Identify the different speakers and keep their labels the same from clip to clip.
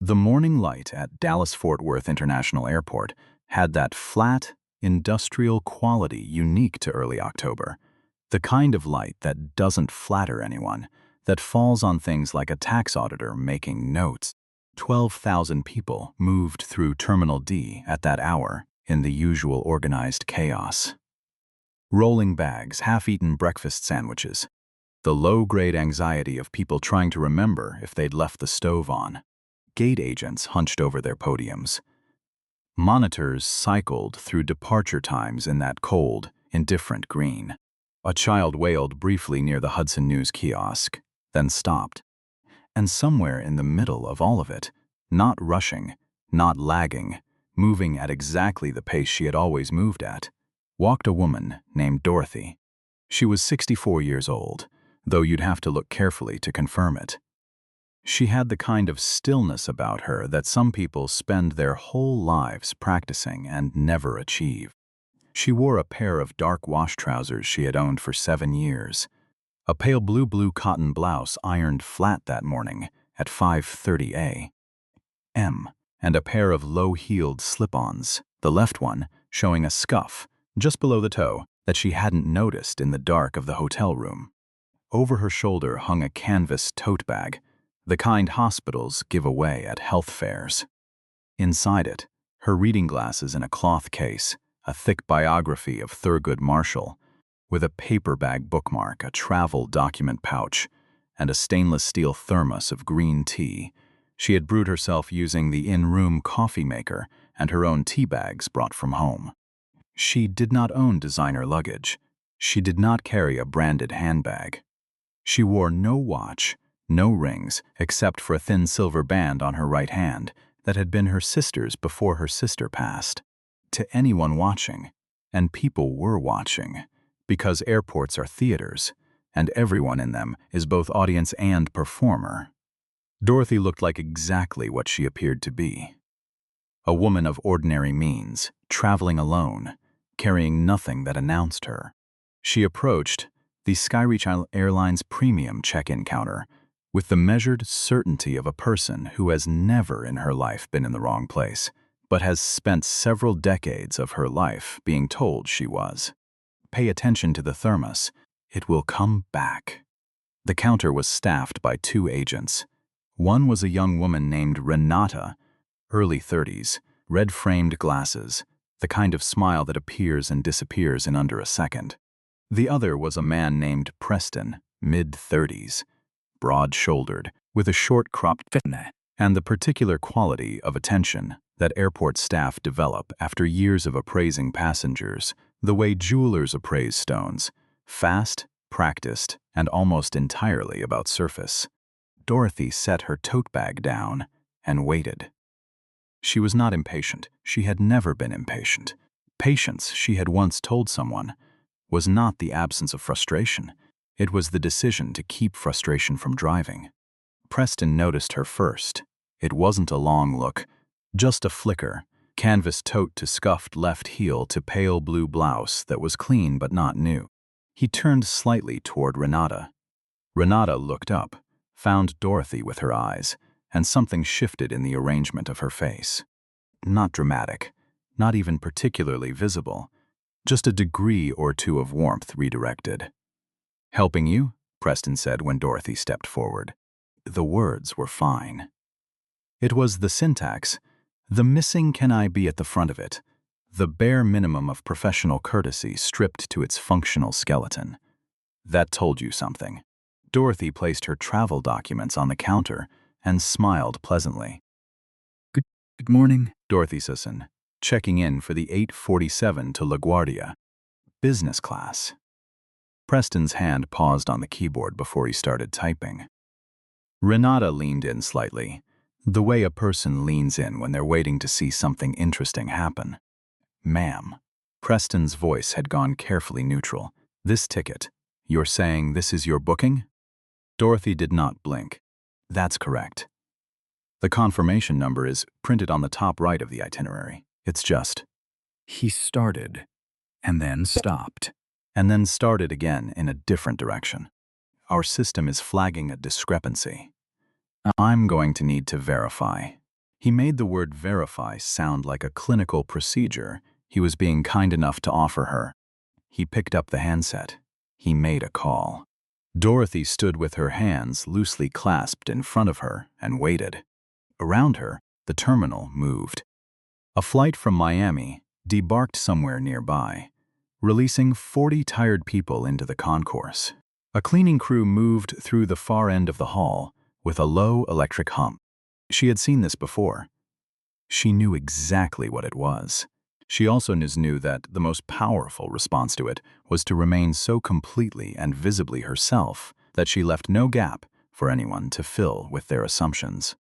Speaker 1: The morning light at Dallas-Fort Worth International Airport had that flat, industrial quality unique to early October. The kind of light that doesn't flatter anyone, that falls on things like a tax auditor making notes. 12,000 people moved through Terminal D at that hour in the usual organized chaos. Rolling bags, half-eaten breakfast sandwiches, the low-grade anxiety of people trying to remember if they'd left the stove on. Gate agents hunched over their podiums. Monitors cycled through departure times in that cold, indifferent green. A child wailed briefly near the Hudson News kiosk, then stopped. And somewhere in the middle of all of it, not rushing, not lagging, moving at exactly the pace she had always moved at, walked a woman named Dorothy. She was 64 years old, though you'd have to look carefully to confirm it. She had the kind of stillness about her that some people spend their whole lives practicing and never achieve. She wore a pair of dark wash trousers she had owned for 7 years, a pale blue cotton blouse ironed flat that morning at 5:30 a.m., and a pair of low-heeled slip-ons, the left one showing a scuff just below the toe that she hadn't noticed in the dark of the hotel room. Over her shoulder hung a canvas tote bag, the kind hospitals give away at health fairs. Inside it, her reading glasses in a cloth case, a thick biography of Thurgood Marshall, with a paper bag bookmark, a travel document pouch, and a stainless steel thermos of green tea. She had brewed herself using the in-room coffee maker and her own tea bags brought from home. She did not own designer luggage. She did not carry a branded handbag. She wore no watch, no rings, except for a thin silver band on her right hand that had been her sister's before her sister passed. To anyone watching, and people were watching, because airports are theaters, and everyone in them is both audience and performer. Dorothy looked like exactly what she appeared to be. A woman of ordinary means, traveling alone, carrying nothing that announced her. She approached the SkyReach Airlines premium check-in counter with the measured certainty of a person who has never in her life been in the wrong place, but has spent several decades of her life being told she was. Pay attention to the thermos. It will come back. The counter was staffed by 2 agents. One was a young woman named Renata, early 30s, red-framed glasses, the kind of smile that appears and disappears in under a second. The other was a man named Preston, mid-30s, broad-shouldered, with a short-cropped fit and the particular quality of attention that airport staff develop after years of appraising passengers, the way jewelers appraise stones, fast, practiced, and almost entirely about surface. Dorothy set her tote bag down and waited. She was not impatient. She had never been impatient. Patience, she had once told someone, was not the absence of frustration. It was the decision to keep frustration from driving. Preston noticed her first. It wasn't a long look, just a flicker, canvas tote to scuffed left heel to pale blue blouse that was clean but not new. He turned slightly toward Renata. Renata looked up, found Dorothy with her eyes, and something shifted in the arrangement of her face. Not dramatic, not even particularly visible, just a degree or two of warmth redirected. "Helping you?" Preston said when Dorothy stepped forward. The words were fine. It was the syntax, the missing "can I be" at the front of it, the bare minimum of professional courtesy stripped to its functional skeleton. That told you something. Dorothy placed her travel documents on the counter and smiled pleasantly. Good morning, Dorothy Sisson, checking in for the 8:47 to LaGuardia. Business class. Preston's hand paused on the keyboard before he started typing. Renata leaned in slightly, the way a person leans in when they're waiting to see something interesting happen. "Ma'am." Preston's voice had gone carefully neutral. "This ticket, you're saying this is your booking?" Dorothy did not blink. "That's correct. The confirmation number is printed on the top right of the itinerary. It's just..." He started, and then stopped, and then started again in a different direction. "Our system is flagging a discrepancy. I'm going to need to verify." He made the word verify sound like a clinical procedure he was being kind enough to offer her. He picked up the handset. He made a call. Dorothy stood with her hands loosely clasped in front of her and waited. Around her, the terminal moved. A flight from Miami debarked somewhere nearby, releasing 40 tired people into the concourse. A cleaning crew moved through the far end of the hall with a low electric hum. She had seen this before. She knew exactly what it was. She also knew that the most powerful response to it was to remain so completely and visibly herself that she left no gap for anyone to fill with their assumptions.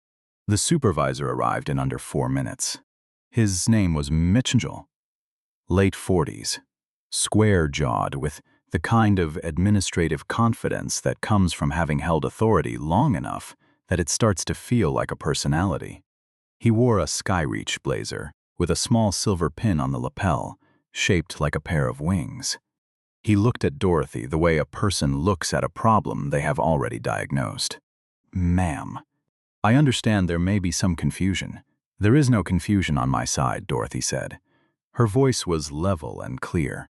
Speaker 1: The supervisor arrived in under 4 minutes. His name was Mitchell, late 40s, square-jawed with the kind of administrative confidence that comes from having held authority long enough that it starts to feel like a personality. He wore a SkyReach blazer with a small silver pin on the lapel, shaped like a pair of wings. He looked at Dorothy the way a person looks at a problem they have already diagnosed. "Ma'am, I understand there may be some confusion." "There is no confusion on my side," Dorothy said. Her voice was level and clear.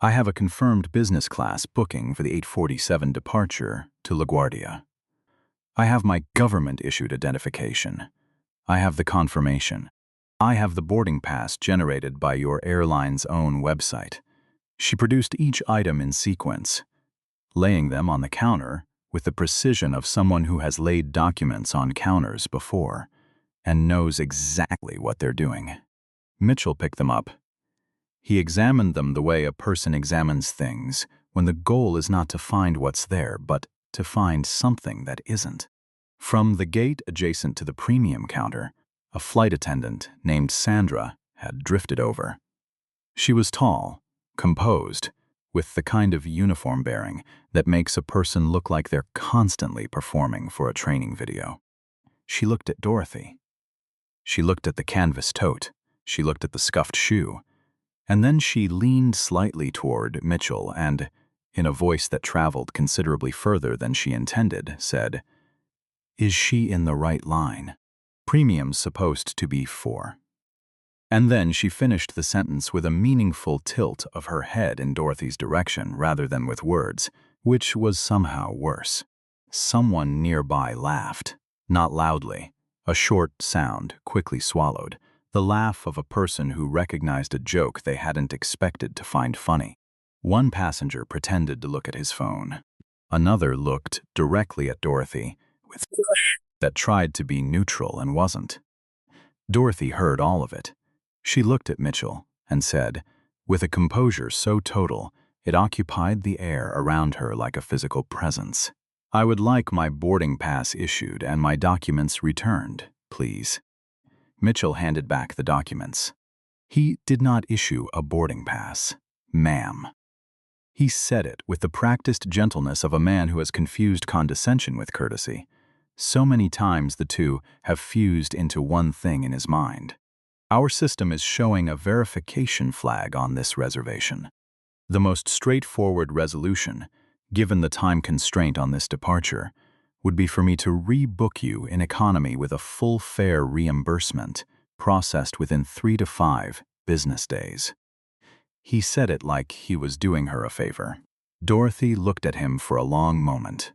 Speaker 1: "I have a confirmed business class booking for the 8:47 departure to LaGuardia. I have my government-issued identification. I have the confirmation. I have the boarding pass generated by your airline's own website." She produced each item in sequence, laying them on the counter with the precision of someone who has laid documents on counters before and knows exactly what they're doing. Mitchell picked them up. He examined them the way a person examines things when the goal is not to find what's there, but to find something that isn't. From the gate adjacent to the premium counter, a flight attendant named Sandra had drifted over. She was tall, composed, with the kind of uniform bearing that makes a person look like they're constantly performing for a training video. She looked at Dorothy. She looked at the canvas tote. She looked at the scuffed shoe. And then she leaned slightly toward Mitchell and, in a voice that traveled considerably further than she intended, said, "Is she in the right line? Premium's supposed to be 4. And then she finished the sentence with a meaningful tilt of her head in Dorothy's direction rather than with words, which was somehow worse. Someone nearby laughed, not loudly, a short sound quickly swallowed, the laugh of a person who recognized a joke they hadn't expected to find funny. One passenger pretended to look at his phone. Another looked directly at Dorothy with that tried to be neutral and wasn't. Dorothy heard all of it. She looked at Mitchell and said, with a composure so total it occupied the air around her like a physical presence, "I would like my boarding pass issued and my documents returned, please." Mitchell handed back the documents. He did not issue a boarding pass, ma'am. He said it with the practiced gentleness of a man who has confused condescension with courtesy. So many times the two have fused into one thing in his mind. "Our system is showing a verification flag on this reservation. The most straightforward resolution, given the time constraint on this departure, would be for me to rebook you in economy with a full fare reimbursement processed within 3 to 5 business days." He said it like he was doing her a favor. Dorothy looked at him for a long moment.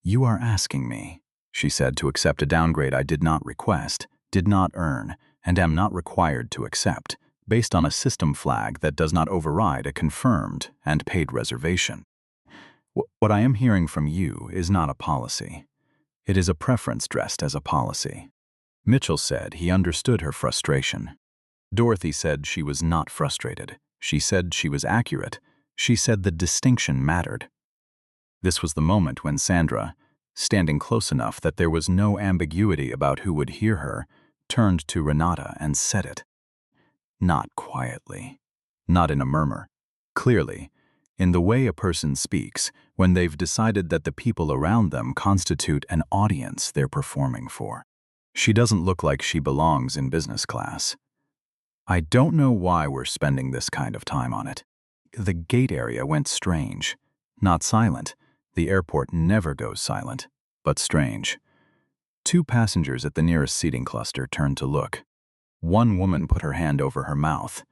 Speaker 1: "You are asking me," she said, "to accept a downgrade I did not request, did not earn, and am not required to accept, based on a system flag that does not override a confirmed and paid reservation. What I am hearing from you is not a policy. It is a preference dressed as a policy." Mitchell said he understood her frustration. Dorothy said she was not frustrated. She said she was accurate. She said the distinction mattered. This was the moment when Sandra, standing close enough that there was no ambiguity about who would hear her, turned to Renata and said it. Not quietly, not in a murmur, clearly, in the way a person speaks when they've decided that the people around them constitute an audience they're performing for. She doesn't look like she belongs in business class. I don't know why we're spending this kind of time on it. The gate area went strange, not silent. The airport never goes silent, but strange. Two passengers at the nearest seating cluster turned to look. One woman put her hand over her mouth.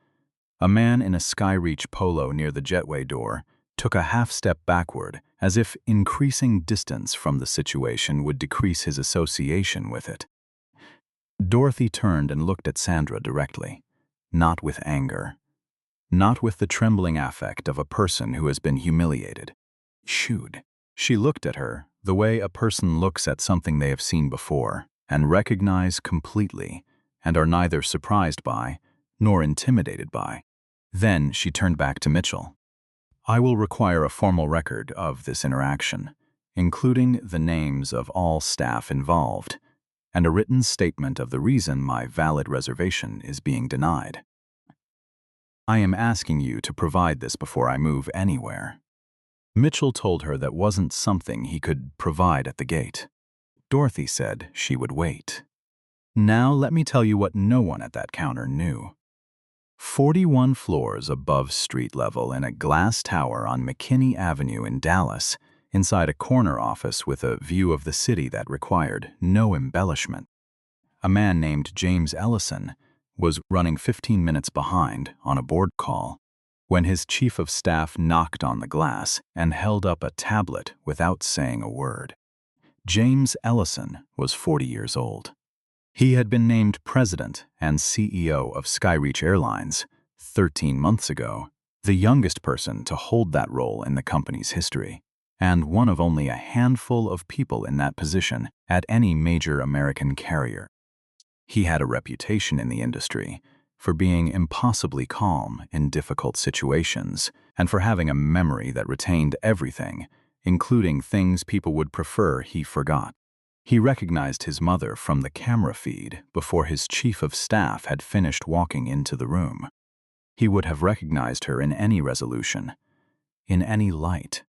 Speaker 1: A man in a SkyReach polo near the jetway door took a half-step backward, as if increasing distance from the situation would decrease his association with it. Dorothy turned and looked at Sandra directly, not with anger, not with the trembling affect of a person who has been humiliated. Shooed. She looked at her the way a person looks at something they have seen before and recognize completely and are neither surprised by nor intimidated by. Then she turned back to Mitchell. I will require a formal record of this interaction, including the names of all staff involved, and a written statement of the reason my valid reservation is being denied. I am asking you to provide this before I move anywhere. Mitchell told her that wasn't something he could provide at the gate. Dorothy said she would wait. Now let me tell you what no one at that counter knew. 41 floors above street level in a glass tower on McKinney Avenue in Dallas, inside a corner office with a view of the city that required no embellishment. A man named James Ellison was running 15 minutes behind on a board call when his chief of staff knocked on the glass and held up a tablet without saying a word. James Ellison was 40 years old. He had been named president and CEO of SkyReach Airlines 13 months ago, the youngest person to hold that role in the company's history, and one of only a handful of people in that position at any major American carrier. He had a reputation in the industry for being impossibly calm in difficult situations and for having a memory that retained everything, including things people would prefer he forgot. He recognized his mother from the camera feed before his chief of staff had finished walking into the room. He would have recognized her in any resolution, in any light.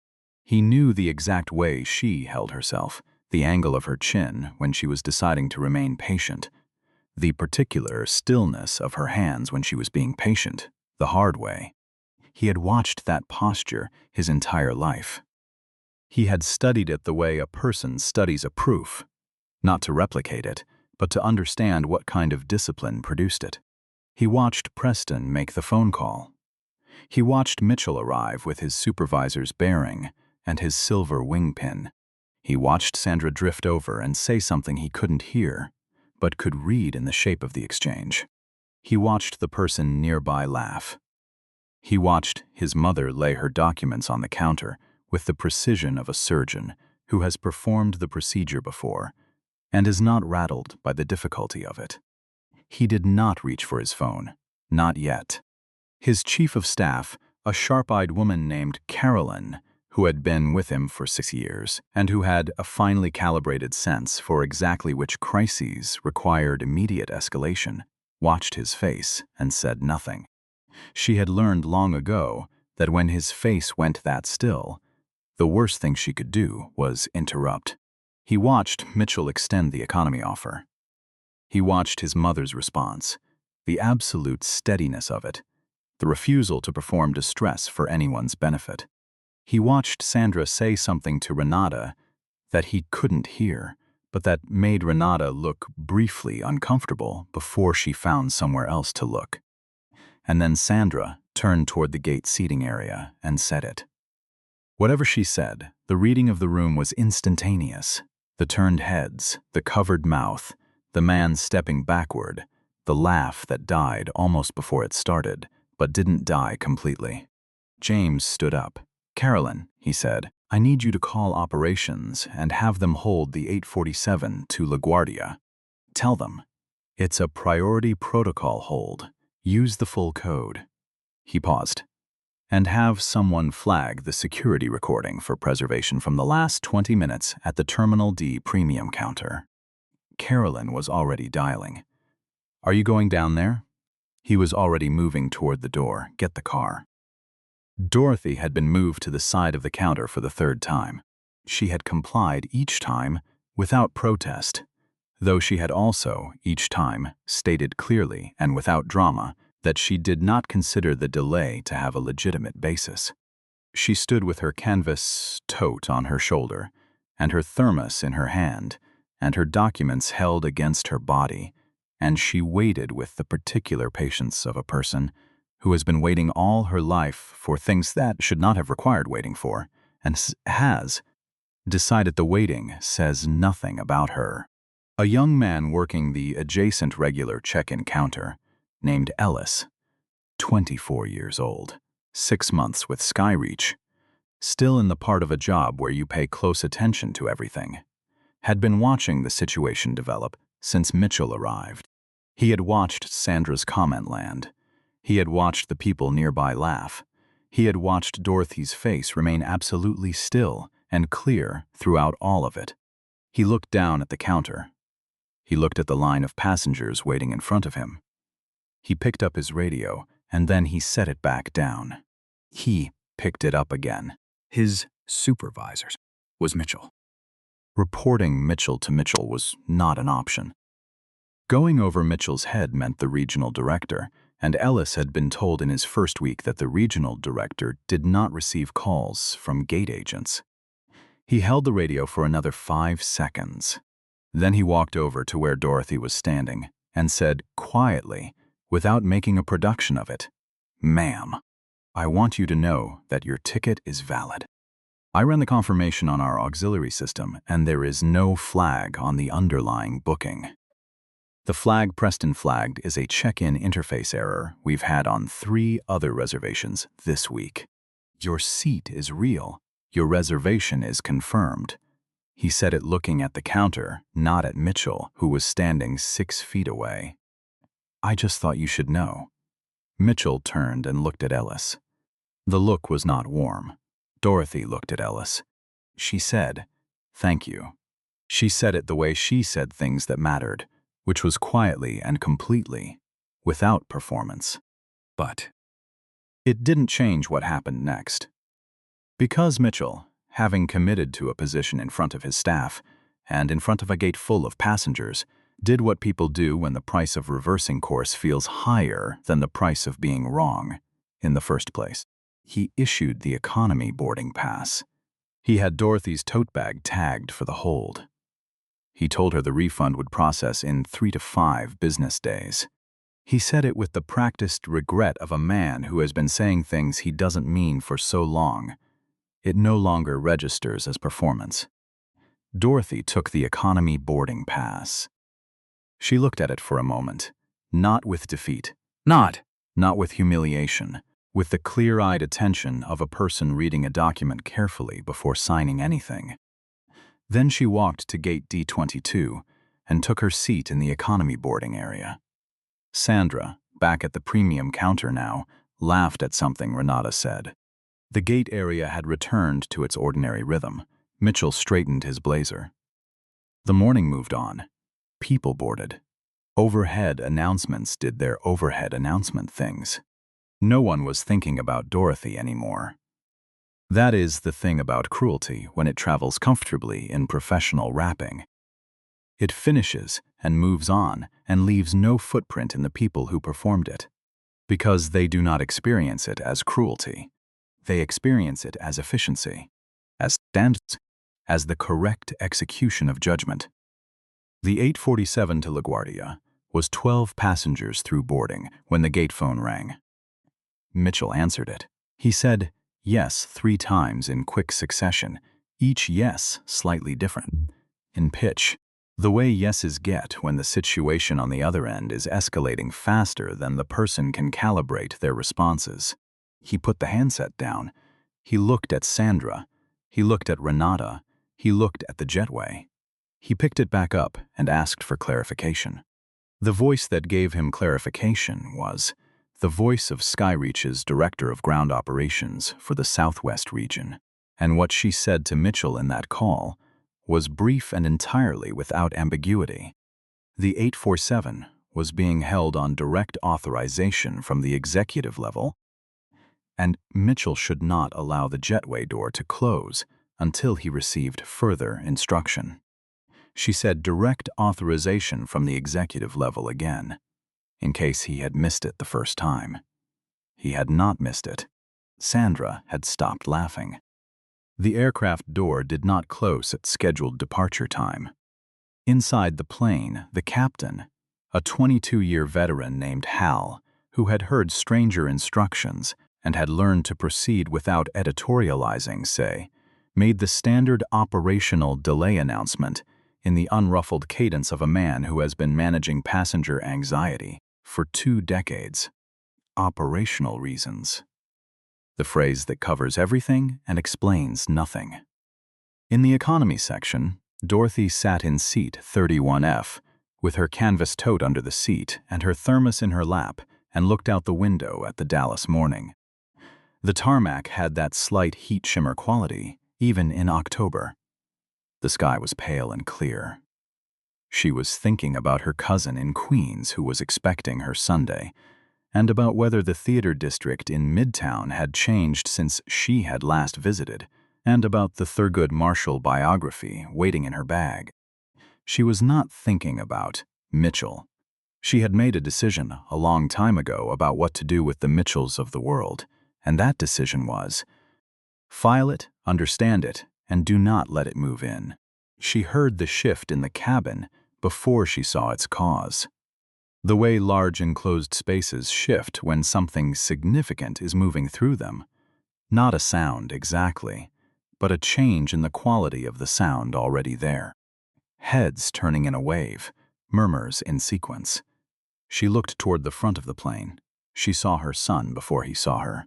Speaker 1: He knew the exact way she held herself, the angle of her chin when she was deciding to remain patient, the particular stillness of her hands when she was being patient, the hard way. He had watched that posture his entire life. He had studied it the way a person studies a proof, not to replicate it, but to understand what kind of discipline produced it. He watched Preston make the phone call. He watched Mitchell arrive with his supervisor's bearing and his silver wing pin. He watched Sandra drift over and say something he couldn't hear, but could read in the shape of the exchange. He watched the person nearby laugh. He watched his mother lay her documents on the counter with the precision of a surgeon who has performed the procedure before and is not rattled by the difficulty of it. He did not reach for his phone, not yet. His chief of staff, a sharp-eyed woman named Carolyn, who had been with him for 6 years and who had a finely calibrated sense for exactly which crises required immediate escalation, watched his face and said nothing. She had learned long ago that when his face went that still, the worst thing she could do was interrupt. He watched Mitchell extend the economy offer. He watched his mother's response, the absolute steadiness of it, the refusal to perform distress for anyone's benefit. He watched Sandra say something to Renata that he couldn't hear, but that made Renata look briefly uncomfortable before she found somewhere else to look. And then Sandra turned toward the gate seating area and said it. Whatever she said, the reading of the room was instantaneous. The turned heads, the covered mouth, the man stepping backward, the laugh that died almost before it started, but didn't die completely. James stood up. Carolyn, he said, I need you to call operations and have them hold the 847 to LaGuardia. Tell them, it's a priority protocol hold. Use the full code. He paused. And have someone flag the security recording for preservation from the last 20 minutes at the Terminal D premium counter. Carolyn was already dialing. Are you going down there? He was already moving toward the door. Get the car. Dorothy had been moved to the side of the counter for the third time. She had complied each time without protest, though she had also, each time, stated clearly and without drama that she did not consider the delay to have a legitimate basis. She stood with her canvas tote on her shoulder and her thermos in her hand and her documents held against her body, and she waited with the particular patience of a person who has been waiting all her life for things that should not have required waiting for, and has decided the waiting says nothing about her. A young man working the adjacent regular check-in counter, named Ellis, 24 years old, 6 months with SkyReach, still in the part of a job where you pay close attention to everything, had been watching the situation develop since Mitchell arrived. He had watched Sandra's comment land. He had watched the people nearby laugh. He had watched Dorothy's face remain absolutely still and clear throughout all of it. He looked down at the counter. He looked at the line of passengers waiting in front of him. He picked up his radio, and then he set it back down. He picked it up again. His supervisor was Mitchell. Reporting Mitchell to Mitchell was not an option. Going over Mitchell's head meant the regional director, and Ellis had been told in his first week that the regional director did not receive calls from gate agents. He held the radio for another 5 seconds. Then he walked over to where Dorothy was standing and said quietly, without making a production of it, "Ma'am, I want you to know that your ticket is valid. I ran the confirmation on our auxiliary system, and there is no flag on the underlying booking. The flag Preston flagged is a check-in interface error we've had on 3 other reservations this week. Your seat is real. Your reservation is confirmed." He said it looking at the counter, not at Mitchell, who was standing 6 feet away. "I just thought you should know." Mitchell turned and looked at Ellis. The look was not warm. Dorothy looked at Ellis. She said, "Thank you." She said it the way she said things that mattered, which was quietly and completely, without performance. But it didn't change what happened next. Because Mitchell, having committed to a position in front of his staff, and in front of a gate full of passengers, did what people do when the price of reversing course feels higher than the price of being wrong in the first place. He issued the economy boarding pass. He had Dorothy's tote bag tagged for the hold. He told her the refund would process in 3 to 5 business days. He said it with the practiced regret of a man who has been saying things he doesn't mean for so long. It no longer registers as performance. Dorothy took the economy boarding pass. She looked at it for a moment, not with defeat, not with humiliation, with the clear-eyed attention of a person reading a document carefully before signing anything. Then she walked to gate D22 and took her seat in the economy boarding area. Sandra, back at the premium counter now, laughed at something Renata said. The gate area had returned to its ordinary rhythm. Mitchell straightened his blazer. The morning moved on. People boarded. Overhead announcements did their overhead announcement things. No one was thinking about Dorothy anymore. That is the thing about cruelty when it travels comfortably in professional wrapping. It finishes and moves on and leaves no footprint in the people who performed it, because they do not experience it as cruelty. They experience it as efficiency, as standards, as the correct execution of judgment. The 847 to LaGuardia was 12 passengers through boarding when the gate phone rang. Mitchell answered it. He said yes 3 times in quick succession, each yes slightly different in pitch. The way yeses get when the situation on the other end is escalating faster than the person can calibrate their responses. He put the handset down. He looked at Sandra. He looked at Renata. He looked at the jetway. He picked it back up and asked for clarification. The voice that gave him clarification was the voice of SkyReach's Director of Ground Operations for the Southwest region, and what she said to Mitchell in that call was brief and entirely without ambiguity. The 847 was being held on direct authorization from the executive level, and Mitchell should not allow the jetway door to close until he received further instruction. She said direct authorization from the executive level again, in case he had missed it the first time. He had not missed it. Sandra had stopped laughing. The aircraft door did not close at scheduled departure time. Inside the plane, the captain, a 22-year veteran named Hal, who had heard stranger instructions and had learned to proceed without editorializing, made the standard operational delay announcement in the unruffled cadence of a man who has been managing passenger anxiety for 2 decades. Operational reasons. The phrase that covers everything and explains nothing. In the economy section, Dorothy sat in seat 31F, with her canvas tote under the seat and her thermos in her lap, and looked out the window at the Dallas morning. The tarmac had that slight heat shimmer quality, even in October. The sky was pale and clear. She was thinking about her cousin in Queens who was expecting her Sunday, and about whether the theater district in Midtown had changed since she had last visited, and about the Thurgood Marshall biography waiting in her bag. She was not thinking about Mitchell. She had made a decision a long time ago about what to do with the Mitchells of the world, and that decision was, file it, understand it, and do not let it move in. She heard the shift in the cabin before she saw its cause. The way large enclosed spaces shift when something significant is moving through them. Not a sound exactly, but a change in the quality of the sound already there. Heads turning in a wave, murmurs in sequence. She looked toward the front of the plane. She saw her son before he saw her.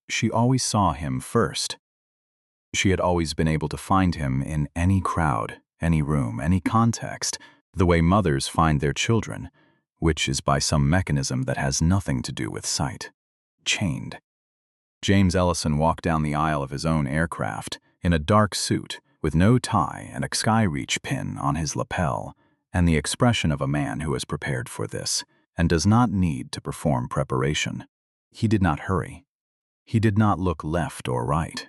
Speaker 1: She always saw him first. She had always been able to find him in any crowd, any room, any context, the way mothers find their children, which is by some mechanism that has nothing to do with sight. Chained. James Ellison walked down the aisle of his own aircraft in a dark suit with no tie and a SkyReach pin on his lapel, and the expression of a man who is prepared for this and does not need to perform preparation. He did not hurry. He did not look left or right.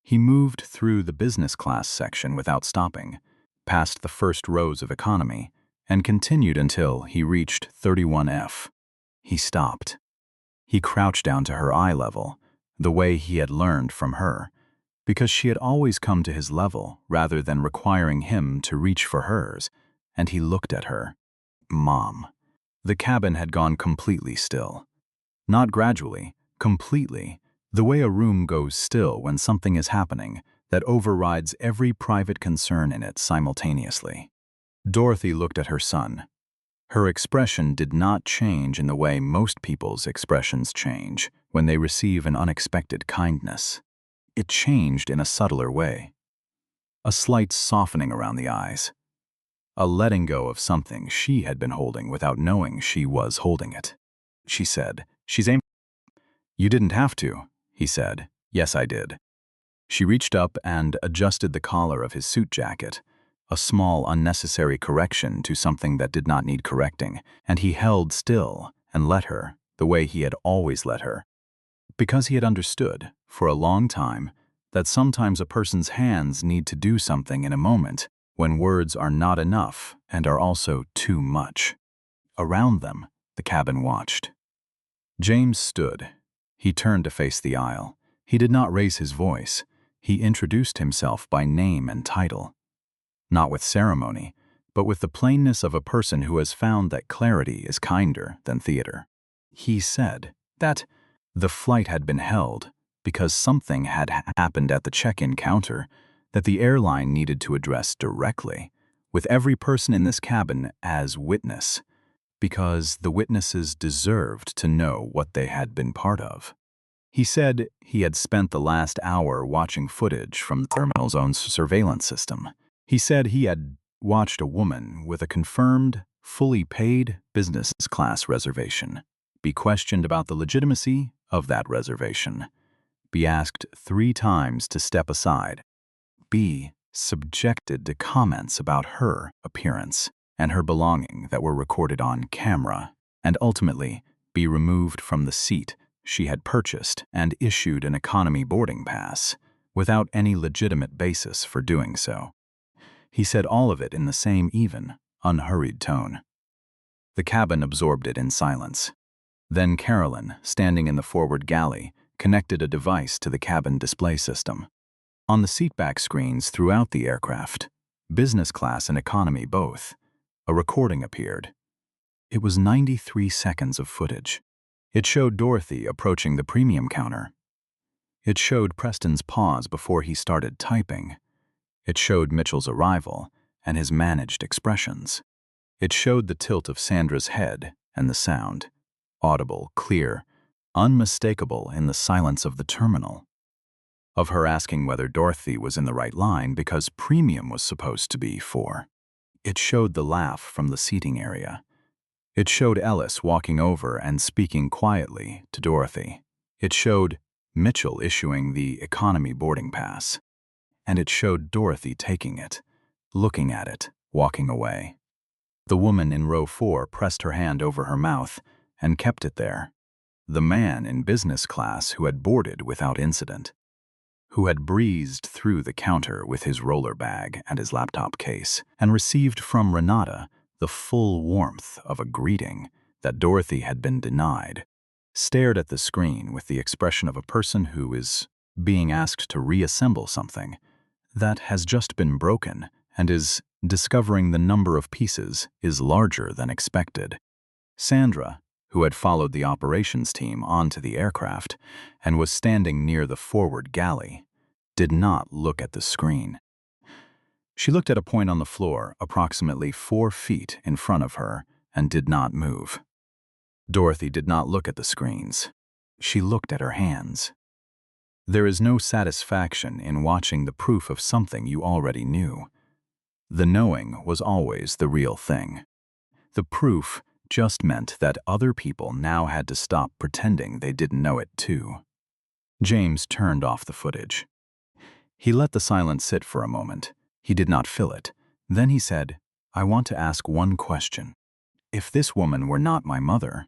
Speaker 1: He moved through the business class section without stopping, past the first rows of economy, and continued until he reached 31F. He stopped. He crouched down to her eye level, the way he had learned from her, because she had always come to his level rather than requiring him to reach for hers, and he looked at her. Mom. The cabin had gone completely still. Not gradually, completely, the way a room goes still when something is happening that overrides every private concern in it simultaneously. Dorothy looked at her son. Her expression did not change in the way most people's expressions change when they receive an unexpected kindness. It changed in a subtler way. A slight softening around the eyes. A letting go of something she had been holding without knowing she was holding it. She said, "She's aiming." "You didn't have to," he said. "Yes, I did." She reached up and adjusted the collar of his suit jacket, a small unnecessary correction to something that did not need correcting, and he held still and let her, the way he had always let her. Because he had understood, for a long time, that sometimes a person's hands need to do something in a moment when words are not enough and are also too much. Around them, the cabin watched. James stood. He turned to face the aisle. He did not raise his voice. He introduced himself by name and title. Not with ceremony, but with the plainness of a person who has found that clarity is kinder than theater. He said that the flight had been held because something had happened at the check-in counter that the airline needed to address directly, with every person in this cabin as witness, because the witnesses deserved to know what they had been part of. He said he had spent the last hour watching footage from the terminal's own surveillance system. He said he had watched a woman with a confirmed, fully paid business class reservation be questioned about the legitimacy of that reservation, be asked 3 times to step aside, be subjected to comments about her appearance and her belonging that were recorded on camera, and ultimately be removed from the seat she had purchased and issued an economy boarding pass without any legitimate basis for doing so. He said all of it in the same even, unhurried tone. The cabin absorbed it in silence. Then Carolyn, standing in the forward galley, connected a device to the cabin display system. On the seatback screens throughout the aircraft, business class and economy both. A recording appeared. It was 93 seconds of footage. It showed Dorothy approaching the premium counter. It showed Preston's pause before he started typing. It showed Mitchell's arrival and his managed expressions. It showed the tilt of Sandra's head and the sound, audible, clear, unmistakable in the silence of the terminal, of her asking whether Dorothy was in the right line because premium was supposed to be 4. It showed the laugh from the seating area. It showed Ellis walking over and speaking quietly to Dorothy. It showed Mitchell issuing the economy boarding pass. And it showed Dorothy taking it, looking at it, walking away. The woman in row 4 pressed her hand over her mouth and kept it there. The man in business class who had boarded without incident, who had breezed through the counter with his roller bag and his laptop case and received from Renata the full warmth of a greeting that Dorothy had been denied, stared at the screen with the expression of a person who is being asked to reassemble something that has just been broken and is discovering the number of pieces is larger than expected. Sandra, who had followed the operations team onto the aircraft and was standing near the forward galley, did not look at the screen. She looked at a point on the floor approximately 4 feet in front of her and did not move. Dorothy did not look at the screens. She looked at her hands. There is no satisfaction in watching the proof of something you already knew. The knowing was always the real thing. The proof just meant that other people now had to stop pretending they didn't know it too. James turned off the footage. He let the silence sit for a moment. He did not fill it. Then he said, "I want to ask one question. If this woman were not my mother,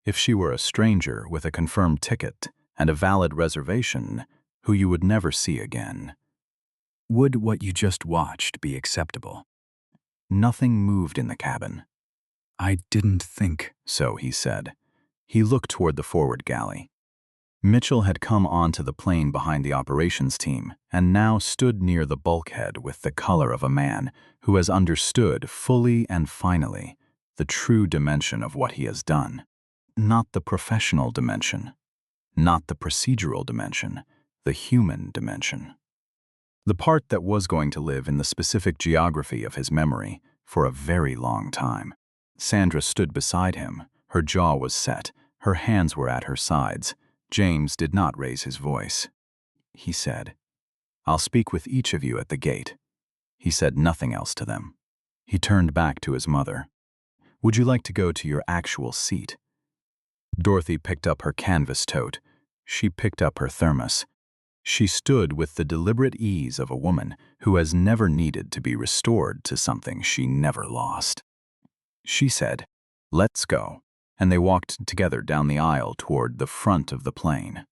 Speaker 1: if she were a stranger with a confirmed ticket and a valid reservation who you would never see again, would what you just watched be acceptable?" Nothing moved in the cabin. "I didn't think so," he said. He looked toward the forward galley. Mitchell had come onto the plane behind the operations team and now stood near the bulkhead with the color of a man who has understood fully and finally the true dimension of what he has done. Not the professional dimension, not the procedural dimension, the human dimension. The part that was going to live in the specific geography of his memory for a very long time. Sandra stood beside him. Her jaw was set. Her hands were at her sides. James did not raise his voice. He said, "I'll speak with each of you at the gate." He said nothing else to them. He turned back to his mother. "Would you like to go to your actual seat?" Dorothy picked up her canvas tote. She picked up her thermos. She stood with the deliberate ease of a woman who has never needed to be restored to something she never lost. She said, "Let's go," and they walked together down the aisle toward the front of the plane.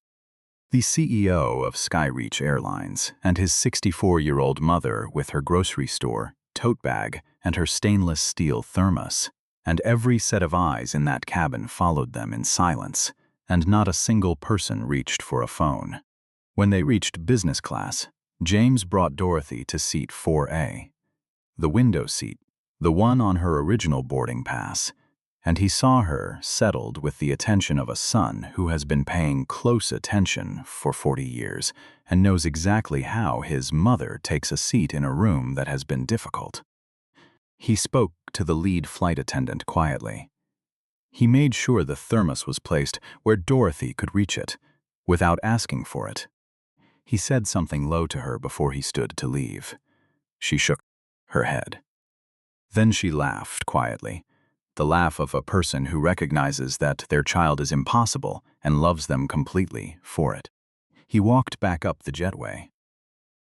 Speaker 1: The CEO of SkyReach Airlines and his 64-year-old mother with her grocery store, tote bag, and her stainless steel thermos, and every set of eyes in that cabin followed them in silence, and not a single person reached for a phone. When they reached business class, James brought Dorothy to seat 4A, the window seat, the one on her original boarding pass, and he saw her settled with the attention of a son who has been paying close attention for 40 years and knows exactly how his mother takes a seat in a room that has been difficult. He spoke to the lead flight attendant quietly. He made sure the thermos was placed where Dorothy could reach it, without asking for it. He said something low to her before he stood to leave. She shook her head. Then she laughed quietly, the laugh of a person who recognizes that their child is impossible and loves them completely for it. He walked back up the jetway.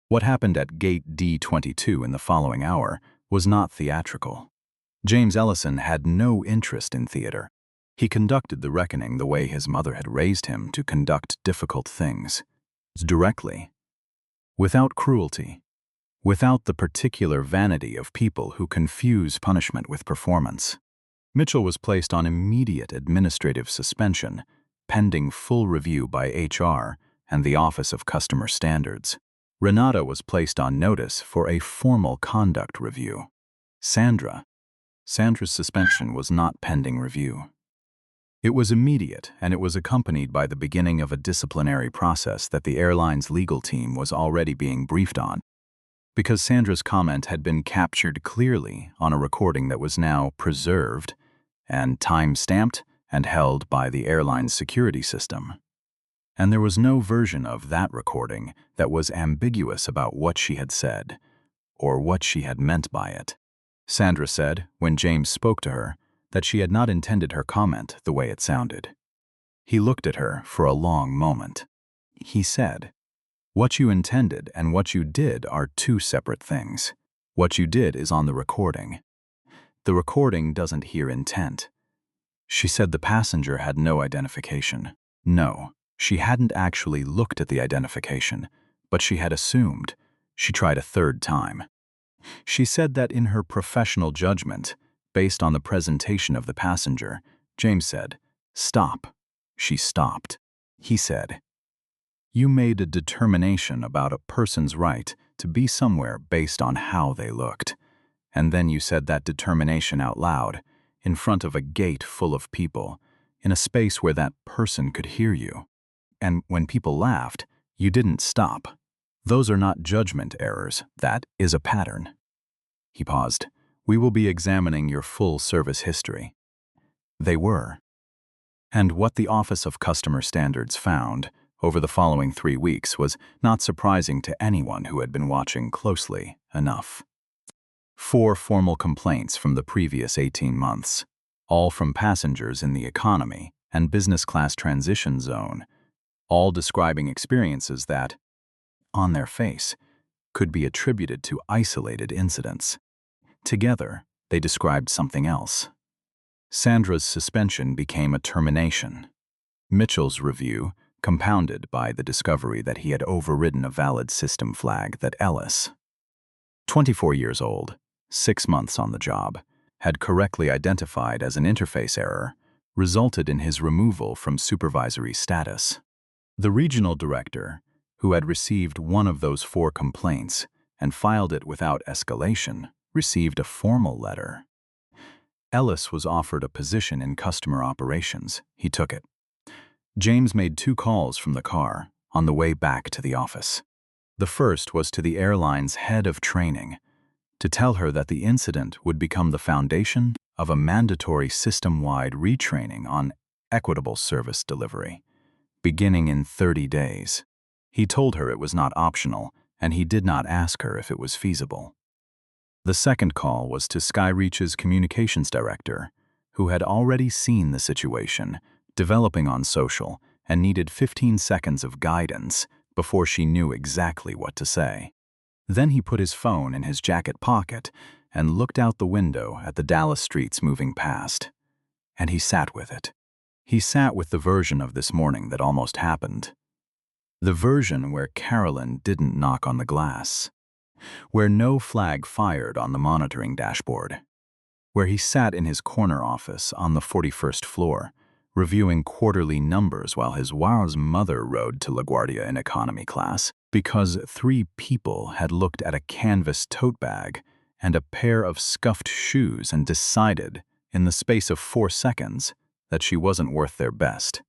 Speaker 1: What happened at gate D22 in the following hour was not theatrical. James Ellison had no interest in theater. He conducted the reckoning the way his mother had raised him to conduct difficult things, directly, without cruelty, without the particular vanity of people who confuse punishment with performance. Mitchell was placed on immediate administrative suspension, pending full review by HR and the Office of Customer Standards. Renata was placed on notice for a formal conduct review. Sandra's suspension was not pending review. It was immediate, and it was accompanied by the beginning of a disciplinary process that the airline's legal team was already being briefed on, because Sandra's comment had been captured clearly on a recording that was now preserved and time-stamped and held by the airline's security system. And there was no version of that recording that was ambiguous about what she had said or what she had meant by it. Sandra said, when James spoke to her, that she had not intended her comment the way it sounded. He looked at her for a long moment. He said, "What you intended and what you did are two separate things. What you did is on the recording. The recording doesn't hear intent." She said the passenger had no identification. No, she hadn't actually looked at the identification, but she had assumed. She tried a third time. She said that in her professional judgment, based on the presentation of the passenger, James said, "Stop." She stopped. He said, "You made a determination about a person's right to be somewhere based on how they looked. And then you said that determination out loud, in front of a gate full of people, in a space where that person could hear you. And when people laughed, you didn't stop. Those are not judgment errors. That is a pattern." He paused. "We will be examining your full service history." They were. And what the Office of Customer Standards found over the following 3 weeks was not surprising to anyone who had been watching closely enough. 4 formal complaints from the previous 18 months, all from passengers in the economy and business class transition zone, all describing experiences that, on their face, could be attributed to isolated incidents. Together, they described something else. Sandra's suspension became a termination. Mitchell's review, compounded by the discovery that he had overridden a valid system flag that Ellis, 24 years old, 6 months on the job, had correctly identified as an interface error, resulted in his removal from supervisory status. The regional director, who had received one of those 4 complaints and filed it without escalation, received a formal letter. Ellis was offered a position in customer operations. He took it. James made 2 calls from the car on the way back to the office. The first was to the airline's head of training, to tell her that the incident would become the foundation of a mandatory system-wide retraining on equitable service delivery, beginning in 30 days. He told her it was not optional, and he did not ask her if it was feasible. The second call was to SkyReach's communications director, who had already seen the situation developing on social and needed 15 seconds of guidance before she knew exactly what to say. Then he put his phone in his jacket pocket and looked out the window at the Dallas streets moving past. And he sat with it. He sat with the version of this morning that almost happened. The version where Carolyn didn't knock on the glass, where no flag fired on the monitoring dashboard, where he sat in his corner office on the 41st floor, reviewing quarterly numbers while his wife's mother rode to LaGuardia in economy class because 3 people had looked at a canvas tote bag and a pair of scuffed shoes and decided, in the space of 4 seconds, that she wasn't worth their best.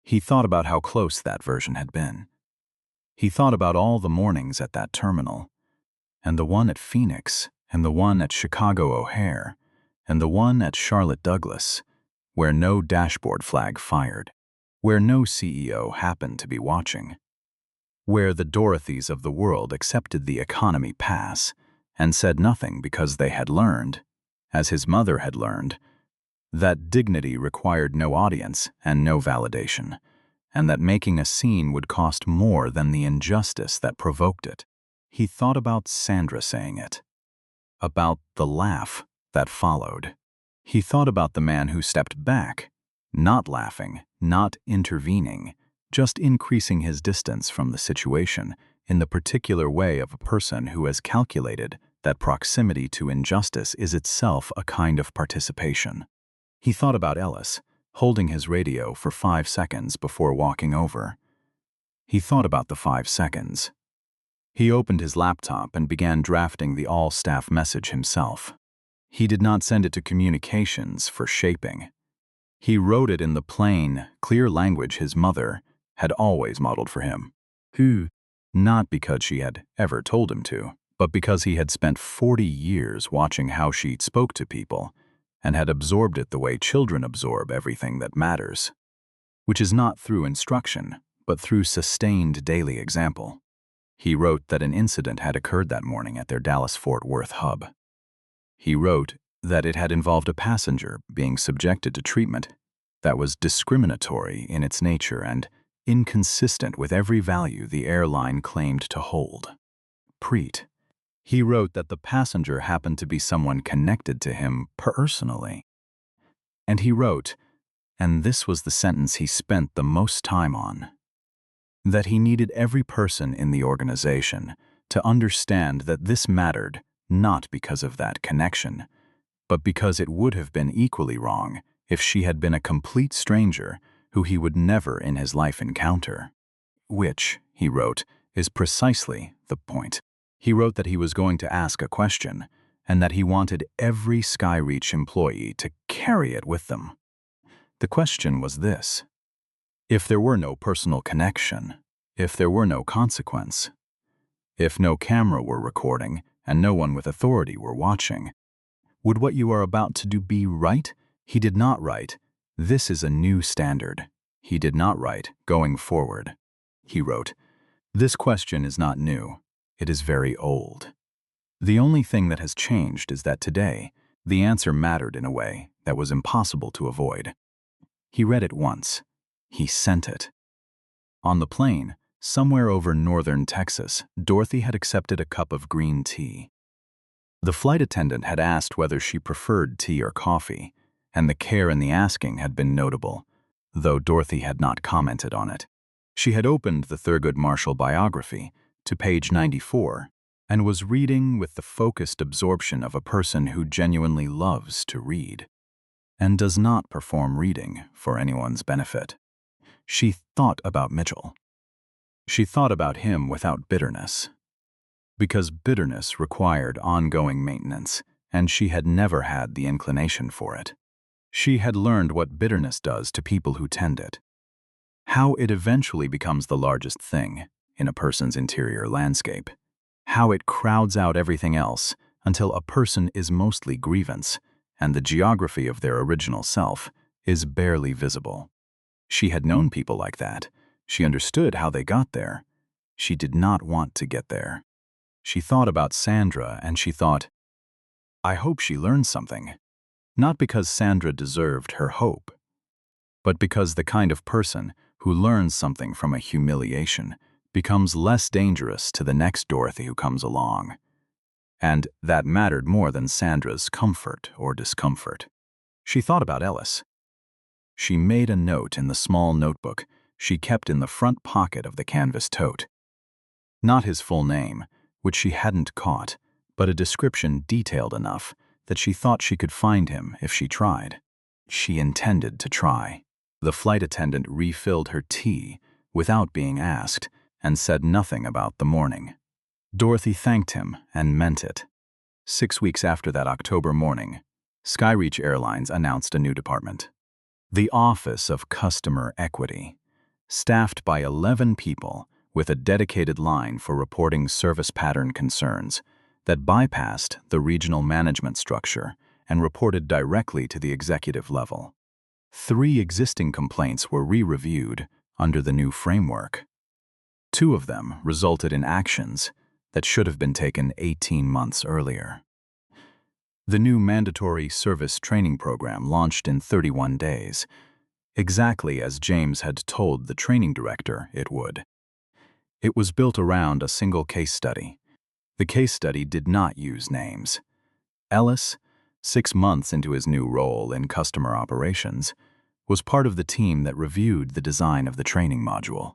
Speaker 1: He thought about how close that version had been. He thought about all the mornings at that terminal, and the one at Phoenix, and the one at Chicago O'Hare, and the one at Charlotte Douglas, where no dashboard flag fired, where no CEO happened to be watching, where the Dorothys of the world accepted the economy pass and said nothing because they had learned, as his mother had learned, that dignity required no audience and no validation, and that making a scene would cost more than the injustice that provoked it. He thought about Sandra saying it, about the laugh that followed. He thought about the man who stepped back, not laughing, not intervening, just increasing his distance from the situation in the particular way of a person who has calculated that proximity to injustice is itself a kind of participation. He thought about Ellis, holding his radio for 5 seconds before walking over. He thought about the 5 seconds. He opened his laptop and began drafting the all-staff message himself. He did not send it to communications for shaping. He wrote it in the plain, clear language his mother had always modeled for him. Not because she had ever told him to, but because he had spent 40 years watching how she spoke to people and had absorbed it the way children absorb everything that matters, which is not through instruction, but through sustained daily example. He wrote that an incident had occurred that morning at their Dallas-Fort Worth hub. He wrote that it had involved a passenger being subjected to treatment that was discriminatory in its nature and inconsistent with every value the airline claimed to hold. Preet. He wrote that the passenger happened to be someone connected to him personally. And he wrote, and this was the sentence he spent the most time on, that he needed every person in the organization to understand that this mattered not because of that connection, but because it would have been equally wrong if she had been a complete stranger who he would never in his life encounter. Which, he wrote, is precisely the point. He wrote that he was going to ask a question and that he wanted every SkyReach employee to carry it with them. The question was this: if there were no personal connection, if there were no consequence, if no camera were recording and no one with authority were watching, would what you are about to do be right? He did not write, "This is a new standard." He did not write, "Going forward." He wrote, "This question is not new. It is very old. The only thing that has changed is that today, the answer mattered in a way that was impossible to avoid." He read it once. He sent it. On the plane, somewhere over northern Texas, Dorothy had accepted a cup of green tea. The flight attendant had asked whether she preferred tea or coffee, and the care in the asking had been notable, though Dorothy had not commented on it. She had opened the Thurgood Marshall biography to page 94 and was reading with the focused absorption of a person who genuinely loves to read and does not perform reading for anyone's benefit. She thought about Mitchell. She thought about him without bitterness, because bitterness required ongoing maintenance, and she had never had the inclination for it. She had learned what bitterness does to people who tend it, how it eventually becomes the largest thing in a person's interior landscape, how it crowds out everything else until a person is mostly grievance, and the geography of their original self is barely visible. She had known people like that. She understood how they got there. She did not want to get there. She thought about Sandra, and she thought, I hope she learned something. Not because Sandra deserved her hope, but because the kind of person who learns something from a humiliation becomes less dangerous to the next Dorothy who comes along. And that mattered more than Sandra's comfort or discomfort. She thought about Ellis. She made a note in the small notebook she kept in the front pocket of the canvas tote. Not his full name, which she hadn't caught, but a description detailed enough that she thought she could find him if she tried. She intended to try. The flight attendant refilled her tea without being asked and said nothing about the morning. Dorothy thanked him and meant it. 6 weeks after that October morning, SkyReach Airlines announced a new department. The Office of Customer Equity, staffed by 11 people with a dedicated line for reporting service pattern concerns that bypassed the regional management structure and reported directly to the executive level. 3 existing complaints were re-reviewed under the new framework. 2 of them resulted in actions that should have been taken 18 months earlier. The new mandatory service training program launched in 31 days, exactly as James had told the training director it would. It was built around a single case study. The case study did not use names. Ellis, 6 months into his new role in customer operations, was part of the team that reviewed the design of the training module.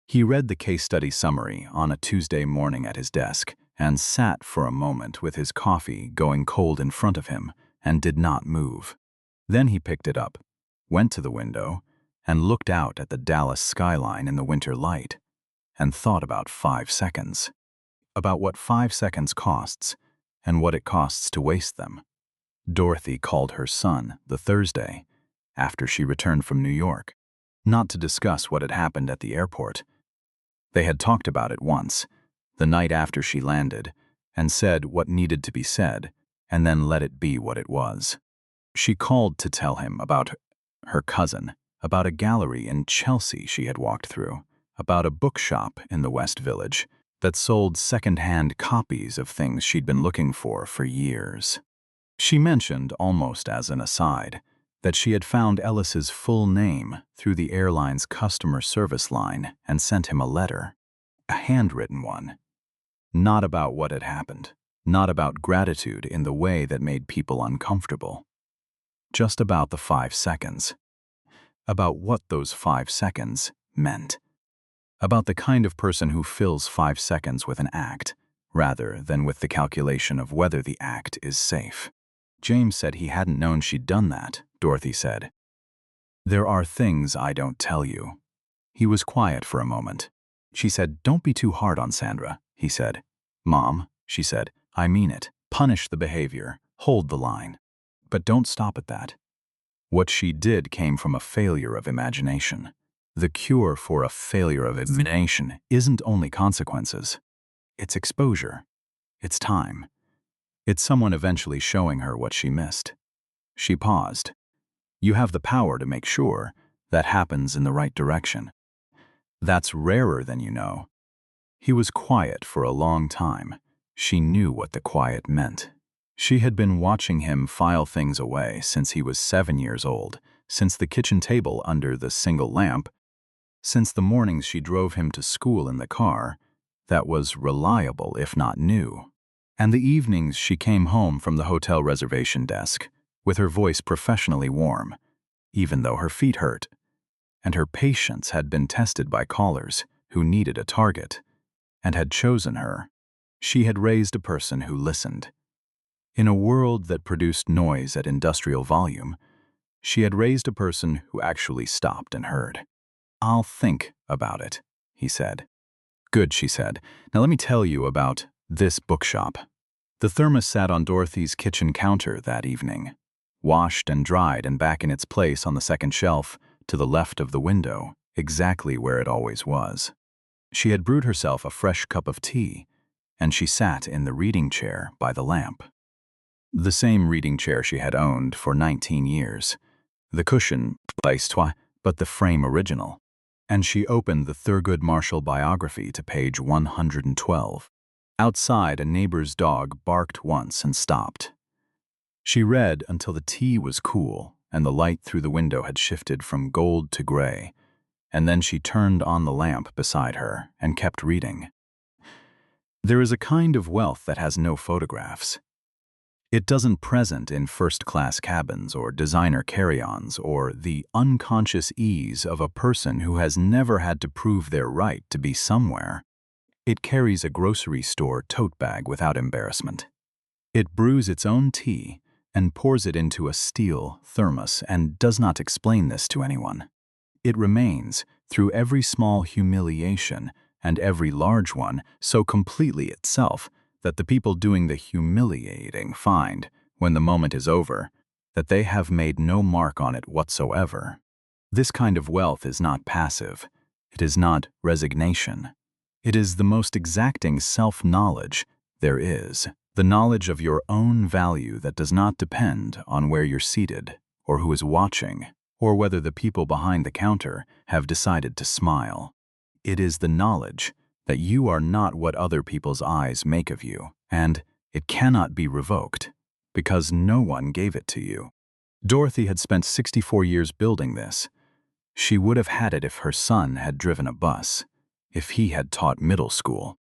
Speaker 1: He read the case study summary on a Tuesday morning at his desk and sat for a moment with his coffee going cold in front of him and did not move. Then he picked it up, went to the window, and looked out at the Dallas skyline in the winter light, and thought about 5 seconds. about what 5 seconds costs and what it costs to waste them. Dorothy called her son the Thursday after she returned from New York, not to discuss what had happened at the airport. They had talked about it once, the night after she landed, and said what needed to be said, and then let it be what it was. She called to tell him about her cousin, about a gallery in Chelsea she had walked through, about a bookshop in the West Village that sold second-hand copies of things she'd been looking for years. She mentioned, almost as an aside, that she had found Ellis's full name through the airline's customer service line and sent him a letter, a handwritten one. Not about what had happened, not about gratitude in the way that made people uncomfortable. Just about the 5 seconds. About what those 5 seconds meant. About the kind of person who fills 5 seconds with an act, rather than with the calculation of whether the act is safe. James said he hadn't known she'd done that, Dorothy said. There are things I don't tell you. He was quiet for a moment. She said, don't be too hard on Sandra, he said. Mom, she said, I mean it. Punish the behavior. Hold the line. But don't stop at that. What she did came from a failure of imagination. The cure for a failure of imagination isn't only consequences. It's exposure. It's time. It's someone eventually showing her what she missed. She paused. You have the power to make sure that happens in the right direction. That's rarer than you know. He was quiet for a long time. She knew what the quiet meant. She had been watching him file things away since he was 7 years old, since the kitchen table under the single lamp, since the mornings she drove him to school in the car that was reliable if not new, and the evenings she came home from the hotel reservation desk with her voice professionally warm, even though her feet hurt, and her patience had been tested by callers who needed a target and had chosen her. She had raised a person who listened. In a world that produced noise at industrial volume, she had raised a person who actually stopped and heard. I'll think about it, he said. Good, she said. Now let me tell you about this bookshop. The thermos sat on Dorothy's kitchen counter that evening, washed and dried and back in its place on the second shelf, to the left of the window, exactly where it always was. She had brewed herself a fresh cup of tea, and she sat in the reading chair by the lamp. The same reading chair she had owned for 19 years. The cushion, but the frame original. And she opened the Thurgood Marshall biography to page 112. Outside, a neighbor's dog barked once and stopped. She read until the tea was cool and the light through the window had shifted from gold to gray, and then she turned on the lamp beside her and kept reading. There is a kind of wealth that has no photographs. It doesn't present in first-class cabins or designer carry-ons or the unconscious ease of a person who has never had to prove their right to be somewhere. It carries a grocery store tote bag without embarrassment. It brews its own tea and pours it into a steel thermos and does not explain this to anyone. It remains, through every small humiliation and every large one, so completely itself that the people doing the humiliating find, when the moment is over, that they have made no mark on it whatsoever. This kind of wealth is not passive. It is not resignation. It is the most exacting self-knowledge there is, the knowledge of your own value that does not depend on where you're seated, or who is watching, or whether the people behind the counter have decided to smile. It is the knowledge that you are not what other people's eyes make of you, and it cannot be revoked, because no one gave it to you. Dorothy had spent 64 years building this. She would have had it if her son had driven a bus, if he had taught middle school,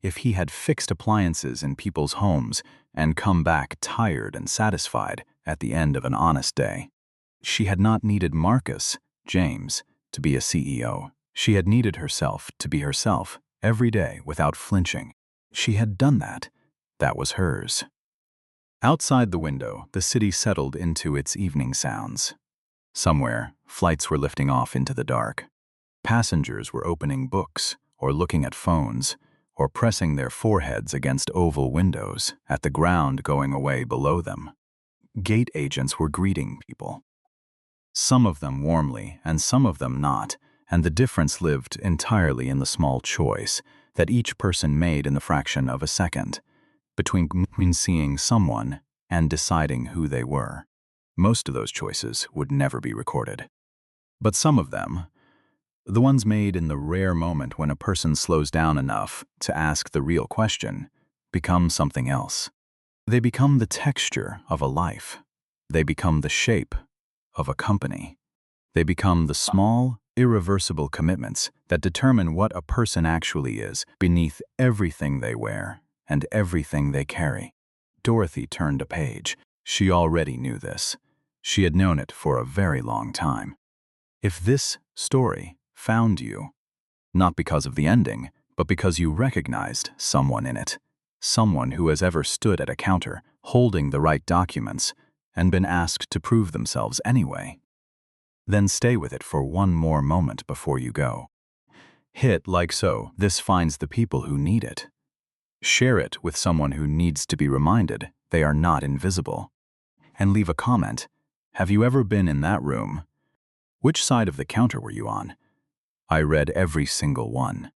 Speaker 1: if he had fixed appliances in people's homes and come back tired and satisfied at the end of an honest day. She had not needed Marcus, James, to be a CEO. She had needed herself to be herself every day without flinching. She had done that. That was hers. Outside the window, the city settled into its evening sounds. Somewhere, flights were lifting off into the dark. Passengers were opening books, or looking at phones, or pressing their foreheads against oval windows at the ground going away below them. Gate agents were greeting people. Some of them warmly and some of them not, and the difference lived entirely in the small choice that each person made in the fraction of a second, between seeing someone and deciding who they were. Most of those choices would never be recorded. But some of them, the ones made in the rare moment when a person slows down enough to ask the real question, become something else. They become the texture of a life. They become the shape of a company. They become the small, irreversible commitments that determine what a person actually is beneath everything they wear and everything they carry. Dorothy turned a page. She already knew this. She had known it for a very long time. If this story found you, not because of the ending, but because you recognized someone in it, someone who has ever stood at a counter holding the right documents and been asked to prove themselves anyway, then stay with it for one more moment before you go. Hit like so, this finds the people who need it. Share it with someone who needs to be reminded they are not invisible. And leave a comment. Have you ever been in that room? Which side of the counter were you on? I read every single one.